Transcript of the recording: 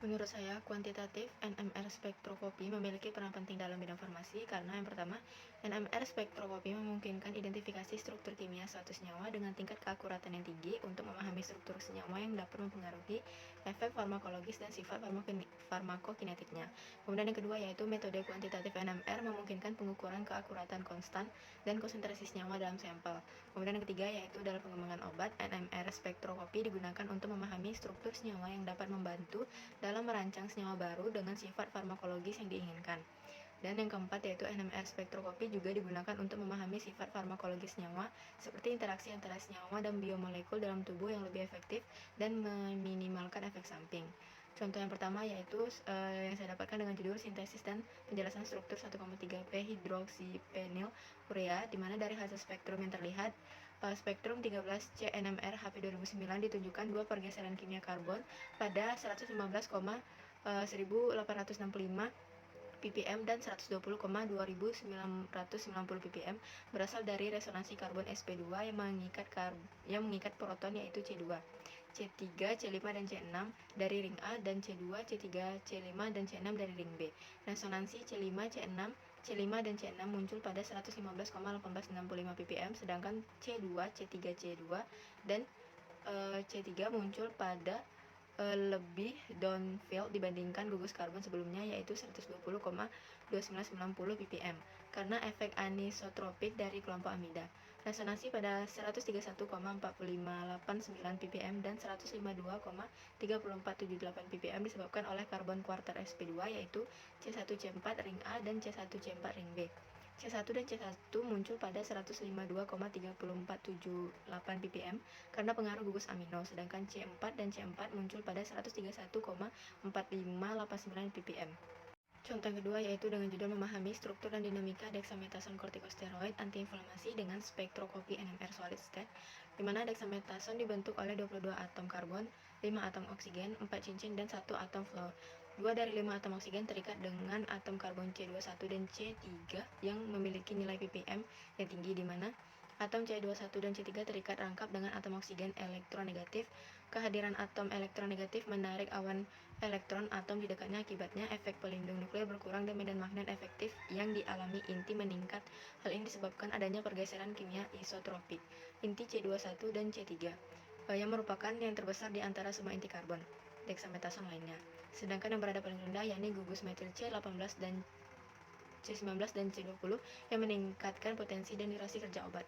Menurut saya, kuantitatif NMR spektroskopi memiliki peran penting dalam bidang farmasi karena yang pertama, NMR spektroskopi memungkinkan identifikasi struktur kimia suatu senyawa dengan tingkat keakuratan yang tinggi untuk memahami struktur senyawa yang dapat mempengaruhi efek farmakologis dan sifat farmakokinetiknya. Kemudian yang kedua yaitu metode kuantitatif NMR memungkinkan pengukuran keakuratan konstan dan konsentrasi senyawa dalam sampel. Kemudian yang ketiga yaitu dalam pengembangan obat, NMR spektroskopi digunakan untuk memahami struktur senyawa yang dapat membantu dalam merancang senyawa baru dengan sifat farmakologis yang diinginkan. Dan yang keempat yaitu NMR spektroskopi juga digunakan untuk memahami sifat farmakologis senyawa seperti interaksi antara senyawa dan biomolekul dalam tubuh yang lebih efektif dan meminimalkan efek samping. Contoh yang pertama yaitu yang saya dapatkan dengan judul sintesis dan penjelasan struktur 1,3P hidroksipenil urea, di mana dari hasil spektrum yang terlihat spektrum 13C NMR HP 2009 ditunjukkan dua pergeseran kimia karbon pada 115,1865 ppm dan 120,2990 ppm berasal dari resonansi karbon sp2 yang mengikat proton yaitu C2, C3, C5 dan C6 dari ring A dan C2, C3, C5 dan C6 dari ring B. Resonansi C5, C6, C5 dan C6 muncul pada 115,1865 ppm sedangkan C2, C3, C2 dan C3 muncul pada lebih downfield dibandingkan gugus karbon sebelumnya yaitu 120,2990 ppm karena efek anisotropik dari kelompok amida. Resonansi pada 131,4589 ppm dan 152,3478 ppm disebabkan oleh karbon kuarter sp2 yaitu C1C4 ring A dan C1C4 ring B. C1 dan C1 muncul pada 152,3478 ppm karena pengaruh gugus amino, sedangkan C4 dan C4 muncul pada 131,4589 ppm. Contoh kedua yaitu dengan judul memahami struktur dan dinamika dexamethasone kortikosteroid antiinflamasi dengan spektroskopi NMR solid state, di mana dexamethasone dibentuk oleh 22 atom karbon, 5 atom oksigen, 4 cincin dan 1 atom fluor. 2 dari 5 atom oksigen terikat dengan atom karbon C21 dan C3 yang memiliki nilai ppm yang tinggi, di mana atom C21 dan C3 terikat rangkap dengan atom oksigen elektronegatif. Kehadiran atom elektronegatif menarik awan elektron atom di dekatnya, akibatnya efek pelindung nuklir berkurang dan medan magnet efektif yang dialami inti meningkat. Hal ini disebabkan adanya pergeseran kimia isotropik inti C21 dan C3 yang merupakan yang terbesar di antara semua inti karbon dexamethasone lainnya. Sedangkan yang berada paling rendah yakni gugus metil C18 dan C19 dan C20 yang meningkatkan potensi dan durasi kerja obat.